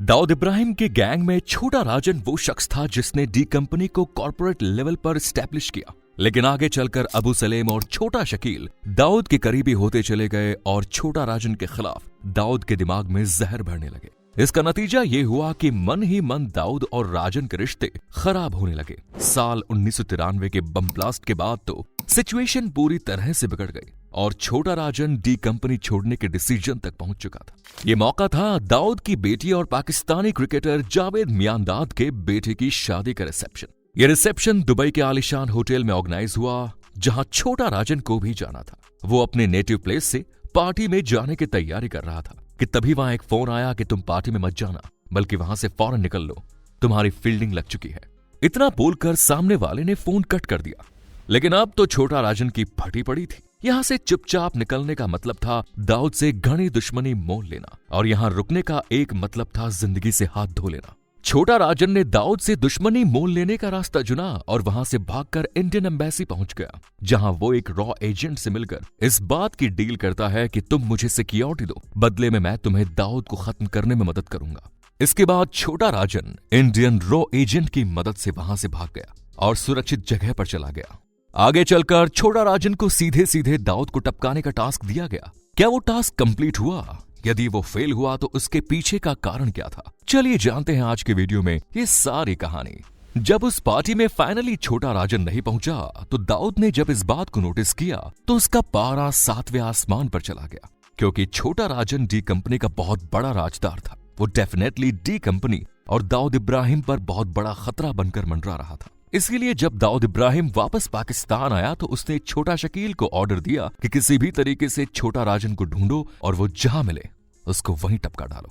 दाऊद इब्राहिम के गैंग में छोटा राजन वो शख्स था जिसने डी कंपनी को कॉर्पोरेट लेवल पर स्टैब्लिश किया, लेकिन आगे चलकर अबू सलेम और छोटा शकील दाऊद के करीबी होते चले गए और छोटा राजन के खिलाफ दाऊद के दिमाग में जहर भरने लगे। इसका नतीजा ये हुआ कि मन ही मन दाऊद और राजन के रिश्ते खराब होने लगे। साल 1993 के बम ब्लास्ट के बाद तो सिचुएशन पूरी तरह से बिगड़ गई और छोटा राजन डी कंपनी छोड़ने के डिसीजन तक पहुंच चुका था। ये मौका था दाऊद की बेटी और पाकिस्तानी क्रिकेटर जावेद मियांदाद के बेटे की शादी का रिसेप्शन। ये रिसेप्शन दुबई के आलिशान होटल में ऑर्गेनाइज हुआ, जहां छोटा राजन को भी जाना था। वो अपने नेटिव प्लेस से पार्टी में जाने की तैयारी कर रहा था कि तभी वहां एक फोन आया कि तुम पार्टी में मत जाना, बल्कि वहां से फौरन निकल लो, तुम्हारी फील्डिंग लग चुकी है। इतना बोलकर सामने वाले ने फोन कट कर दिया। लेकिन अब तो छोटा राजन की फटी पड़ी थी। यहां से चुपचाप निकलने का मतलब था दाऊद से घनी दुश्मनी मोल लेना, और यहां रुकने का एक मतलब था जिंदगी से हाथ धो लेना। छोटा राजन ने दाऊद से दुश्मनी मोल लेने का रास्ता चुना और वहां से भागकर इंडियन एम्बेसी पहुंच गया, जहां वो एक रॉ एजेंट से मिलकर इस बात की डील करता है कि तुम मुझे सिक्योरिटी दो, बदले में मैं तुम्हें दाऊद को खत्म करने में मदद करूंगा। इसके बाद छोटा राजन इंडियन रॉ एजेंट की मदद से वहां से भाग गया और सुरक्षित जगह पर चला गया। आगे चलकर छोटा राजन को सीधे सीधे दाऊद को टपकाने का टास्क दिया गया। क्या वो टास्क कंप्लीट हुआ? यदि वो फेल हुआ तो उसके पीछे का कारण क्या था? चलिए जानते हैं आज के वीडियो में ये सारी कहानी। जब उस पार्टी में फाइनली छोटा राजन नहीं पहुंचा तो दाऊद ने जब इस बात को नोटिस किया तो उसका पारा 7वें आसमान पर चला गया, क्योंकि छोटा राजन डी कंपनी का बहुत बड़ा राजदार था। वो डेफिनेटली डी कंपनी और दाऊद इब्राहिम पर बहुत बड़ा खतरा बनकर मंडरा रहा था। इसीलिए जब दाऊद इब्राहिम वापस पाकिस्तान आया तो उसने छोटा शकील को ऑर्डर दिया कि किसी भी तरीके से छोटा राजन को ढूंढो और वो जहां मिले उसको वहीं टपका डालो।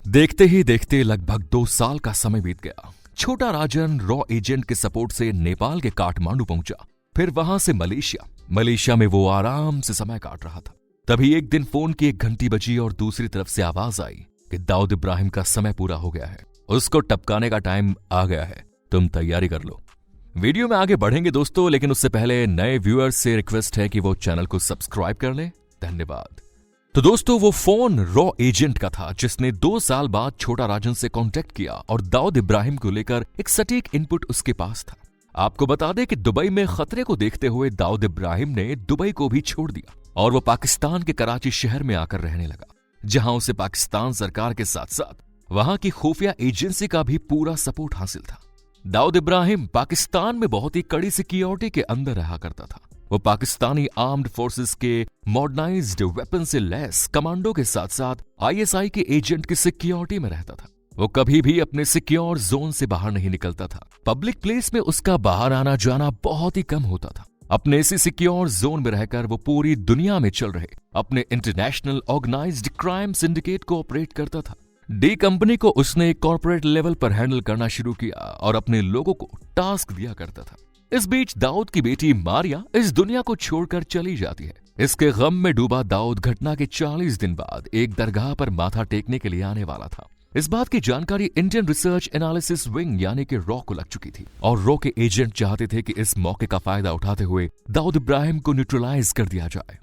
देखते ही देखते लगभग 2 साल का समय बीत गया। छोटा राजन रॉ एजेंट के सपोर्ट से नेपाल के काठमांडू पहुंचा, फिर वहां से मलेशिया में वो आराम से समय काट रहा था। तभी एक दिन फोन की 1 घंटी बजी और दूसरी तरफ से आवाज आई कि दाऊद इब्राहिम का समय पूरा हो गया है, उसको टपकाने का टाइम आ गया है, तुम तैयारी कर लो। वीडियो में आगे बढ़ेंगे दोस्तों, लेकिन उससे पहले नए व्यूअर्स से रिक्वेस्ट है कि वो चैनल को सब्सक्राइब कर लें। धन्यवाद। तो दोस्तों वो फोन रॉ एजेंट का था जिसने 2 साल बाद छोटा राजन से कांटेक्ट किया और दाऊद इब्राहिम को लेकर एक सटीक इनपुट उसके पास था। आपको बता दें कि दुबई में खतरे को देखते हुए दाऊद इब्राहिम ने दुबई को भी छोड़ दिया और वो पाकिस्तान के कराची शहर में आकर रहने लगा, जहां उसे पाकिस्तान सरकार के साथ साथ वहां की खुफिया एजेंसी का भी पूरा सपोर्ट हासिल था। दाऊद इब्राहिम पाकिस्तान में बहुत ही कड़ी सिक्योरिटी के अंदर रहा करता था। वो पाकिस्तानी आर्म्ड फोर्सेस के मॉडर्नाइज्ड वेपन से लैस कमांडो के साथ साथ आईएसआई के एजेंट की सिक्योरिटी में रहता था। वो कभी भी अपने सिक्योर जोन से बाहर नहीं निकलता था। पब्लिक प्लेस में उसका बाहर आना जाना बहुत ही कम होता था। अपने इसी सिक्योर जोन में रहकर वो पूरी दुनिया में चल रहे अपने इंटरनेशनल ऑर्गेनाइज्ड क्राइम सिंडिकेट को ऑपरेट करता था। डी कंपनी को उसने कॉर्पोरेट लेवल पर हैंडल करना शुरू किया और अपने लोगों को टास्क दिया करता था। इस बीच दाऊद की बेटी मारिया इस दुनिया को छोड़कर चली जाती है। इसके गम में डूबा दाऊद घटना के 40 दिन बाद एक दरगाह पर माथा टेकने के लिए आने वाला था। इस बात की जानकारी इंडियन रिसर्च एनालिसिस विंग यानी कि रॉ को लग चुकी थी और रॉ के एजेंट चाहते थे कि इस मौके का फायदा उठाते हुए दाऊद इब्राहिम को न्यूट्रलाइज कर दिया जाए।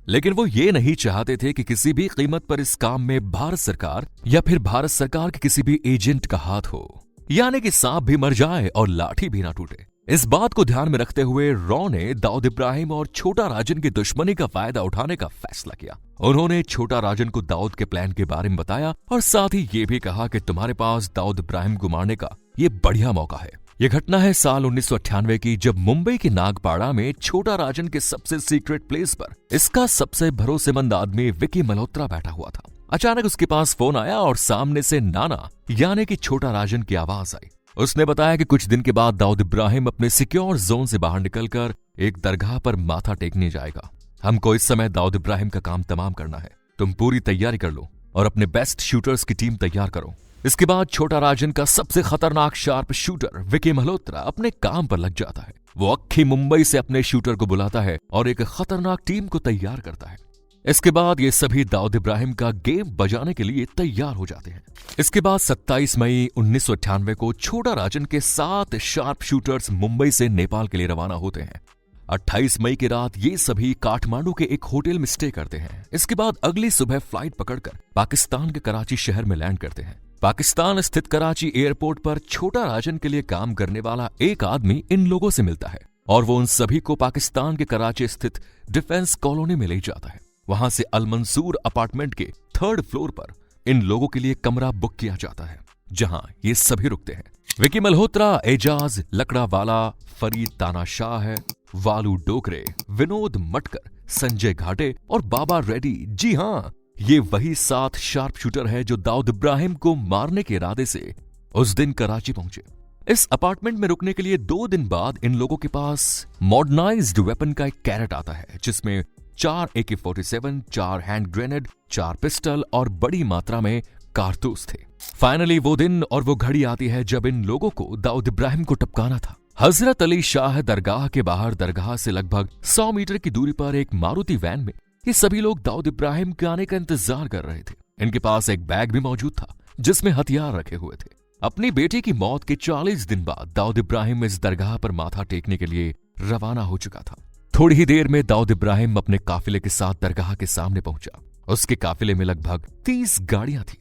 लेकिन वो ये नहीं चाहते थे कि किसी भी कीमत पर इस काम में भारत सरकार या फिर भारत सरकार के किसी भी एजेंट का हाथ हो, यानी कि सांप भी मर जाए और लाठी भी ना टूटे। इस बात को ध्यान में रखते हुए रॉ ने दाऊद इब्राहिम और छोटा राजन की दुश्मनी का फायदा उठाने का फैसला किया। उन्होंने छोटा राजन को दाऊद के प्लान के बारे में बताया और साथ ही ये भी कहा कि तुम्हारे पास दाऊद इब्राहिम को मारने का ये बढ़िया मौका है। यह घटना है साल 1998 की, जब मुंबई के नागपाड़ा में छोटा राजन के सबसे सीक्रेट प्लेस पर इसका सबसे भरोसेमंद आदमी विकी मल्होत्रा बैठा हुआ था। अचानक उसके पास फोन आया और सामने से नाना यानी कि छोटा राजन की आवाज आई। उसने बताया कि कुछ दिन के बाद दाऊद इब्राहिम अपने सिक्योर जोन से बाहर निकलकर एक दरगाह पर माथा टेकने जाएगा। हमको इस समय दाऊद इब्राहिम का काम तमाम करना है, तुम पूरी तैयारी कर लो और अपने बेस्ट शूटर्स की टीम तैयार करो। इसके बाद छोटा राजन का सबसे खतरनाक शार्प शूटर विकी मल्होत्रा अपने काम पर लग जाता है। वो अक्खी मुंबई से अपने शूटर को बुलाता है और एक खतरनाक टीम को तैयार करता है। इसके बाद ये सभी दाऊद इब्राहिम का गेम बजाने के लिए तैयार हो जाते हैं। इसके बाद 27 मई 1998 को छोटा राजन के 7 शार्प शूटर्स मुंबई से नेपाल के लिए रवाना होते हैं। 28 मई की रात ये सभी काठमांडू के एक होटल में स्टे करते हैं। इसके बाद अगली सुबह फ्लाइट पकड़कर पाकिस्तान के कराची शहर में लैंड करते हैं। पाकिस्तान स्थित कराची एयरपोर्ट पर छोटा राजन के लिए काम करने वाला एक आदमी इन लोगों से मिलता है और वो उन सभी को पाकिस्तान के कराची स्थित डिफेंस कॉलोनी में ले जाता है। वहां से अल मंसूर अपार्टमेंट के 3rd फ्लोर पर इन लोगों के लिए कमरा बुक किया जाता है, जहां ये सभी रुकते हैं। विकी मल्होत्रा, एजाज लकड़ावाला, फरीद तानाशाह, वालू डोकरे, विनोद मटकर, संजय घाटे और बाबा रेड्डी। जी हां, ये वही 7 शार्प शूटर है जो दाऊद इब्राहिम को मारने के इरादे से उस दिन कराची पहुंचे। इस अपार्टमेंट में रुकने के लिए 2 दिन बाद इन लोगों के पास मॉडर्नाइज्ड वेपन का एक कैरेट आता है, जिसमें 4 AK-47, 4 हैंड ग्रेनेड, 4 पिस्टल और बड़ी मात्रा में कारतूस थे। फाइनली वो दिन और वो घड़ी आती है जब इन लोगों को दाऊद इब्राहिम को टपकाना था। हजरत अली शाह दरगाह के बाहर दरगाह से लगभग 100 मीटर की दूरी पर एक मारुति वैन में ये सभी लोग दाऊद इब्राहिम के आने का इंतजार कर रहे थे। इनके पास एक बैग भी मौजूद था जिसमें हथियार रखे हुए थे। अपनी बेटी की मौत के 40 दिन बाद दाऊद इब्राहिम इस दरगाह पर माथा टेकने के लिए रवाना हो चुका था। थोड़ी ही देर में दाऊद इब्राहिम अपने काफिले के साथ दरगाह के सामने पहुंचा। उसके काफिले में लगभग 30 गाड़ियां थी।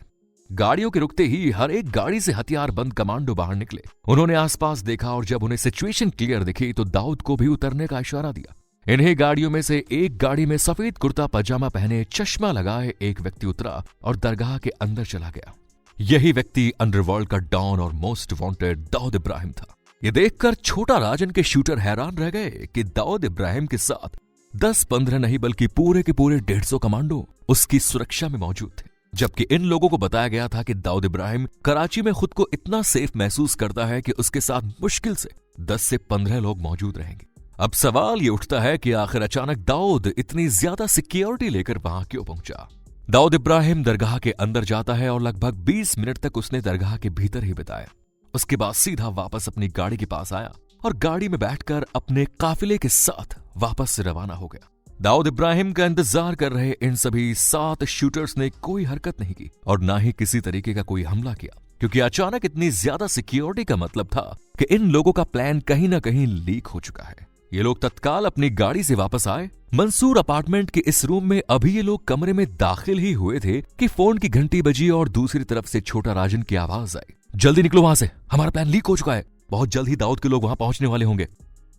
गाड़ियों के रुकते ही हर एक गाड़ी से हथियार बंद कमांडो बाहर निकले। उन्होंने आसपास देखा और जब उन्हें सिचुएशन क्लियर दिखी तो दाऊद को भी उतरने का इशारा दिया। इन्हीं गाड़ियों में से एक गाड़ी में सफेद कुर्ता पजामा पहने, चश्मा लगाए एक व्यक्ति उतरा और दरगाह के अंदर चला गया। यही व्यक्ति अंडरवर्ल्ड का डॉन और मोस्ट वांटेड दाऊद इब्राहिम था। ये देखकर छोटा राजन के शूटर हैरान रह गए कि दाऊद इब्राहिम के साथ 10-15 नहीं बल्कि पूरे के पूरे 150 कमांडो उसकी सुरक्षा में मौजूद थे। जबकि इन लोगों को बताया गया था कि दाऊद इब्राहिम कराची में खुद को इतना सेफ महसूस करता है कि उसके साथ मुश्किल से 10 से 15 लोग मौजूद रहेंगे। अब सवाल ये उठता है कि आखिर अचानक दाऊद इतनी ज्यादा सिक्योरिटी लेकर वहां क्यों पहुंचा। दाऊद इब्राहिम दरगाह के अंदर जाता है और लगभग 20 मिनट तक उसने दरगाह के भीतर ही बिताया। उसके बाद सीधा वापस अपनी गाड़ी के पास आया और गाड़ी में बैठकर अपने काफिले के साथ वापस से रवाना हो गया। दाऊद इब्राहिम का इंतजार कर रहे इन सभी 7 शूटर्स ने कोई हरकत नहीं की और ना ही किसी तरीके का कोई हमला किया, क्योंकि अचानक इतनी ज्यादा सिक्योरिटी का मतलब था कि इन लोगों का प्लान कहीं ना कहीं लीक हो चुका है। ये लोग तत्काल अपनी गाड़ी से वापस आए। मंसूर अपार्टमेंट के इस रूम में अभी ये लोग कमरे में दाखिल ही हुए थे कि फोन की घंटी बजी और दूसरी तरफ से छोटा राजन की आवाज आई, जल्दी निकलो वहां से, हमारा प्लान लीक हो चुका है, बहुत जल्द ही दाऊद के लोग वहां पहुंचने वाले होंगे।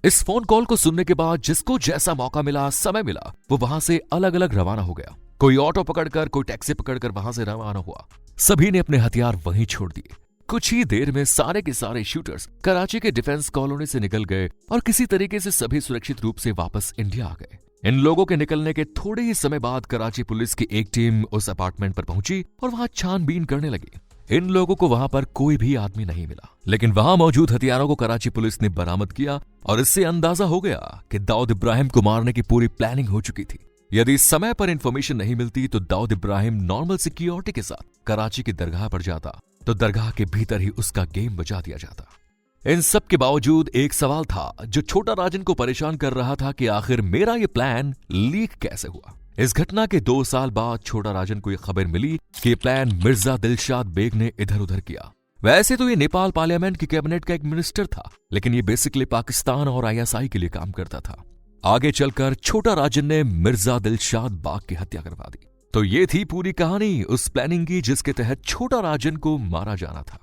इस फोन कॉल को सुनने के बाद जिसको जैसा मौका मिला, समय मिला, वो वहां से अलग अलग रवाना हो गया। कोई ऑटो पकड़कर, कोई टैक्सी पकड़कर वहां से रवाना हुआ। सभी ने अपने हथियार वहीं छोड़ दिए। कुछ ही देर में सारे के सारे शूटर्स कराची के डिफेंस कॉलोनी से निकल गए और किसी तरीके से सभी सुरक्षित रूप से वापस इंडिया आ गए। इन लोगों के निकलने के थोड़े ही समय बाद कराची पुलिस की एक टीम उस अपार्टमेंट पर पहुंची और वहां छानबीन करने लगी। इन लोगों को वहां पर कोई भी आदमी नहीं मिला, लेकिन वहां मौजूद हथियारों को कराची पुलिस ने बरामद किया और इससे अंदाजा हो गया कि दाऊद इब्राहिम को मारने की पूरी प्लानिंग हो चुकी थी। यदि समय पर इंफॉर्मेशन नहीं मिलती तो दाऊद इब्राहिम नॉर्मल सिक्योरिटी के साथ कराची की दरगाह पर जाता तो दरगाह के भीतर ही उसका गेम बजा दिया जाता। इन सब के बावजूद एक सवाल था जो छोटा राजन को परेशान कर रहा था कि आखिर मेरा ये प्लान लीक कैसे हुआ। इस घटना के 2 साल बाद छोटा राजन को यह खबर मिली कि प्लान मिर्जा दिलशाद बेग ने इधर उधर किया। वैसे तो ये नेपाल पार्लियामेंट की कैबिनेट का एक मिनिस्टर था, लेकिन ये बेसिकली पाकिस्तान और ISI के लिए काम करता था। आगे चलकर छोटा राजन ने मिर्जा दिलशाद बाग की हत्या करवा दी। तो ये थी पूरी कहानी उस प्लानिंग की जिसके तहत छोटा राजन को मारा जाना था,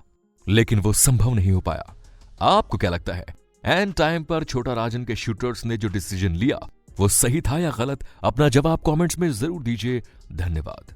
लेकिन वो संभव नहीं हो पाया। आपको क्या लगता है, एंड टाइम पर छोटा राजन के शूटर्स ने जो डिसीजन लिया वो सही था या गलत? अपना जवाब कमेंट्स में जरूर दीजिए। धन्यवाद।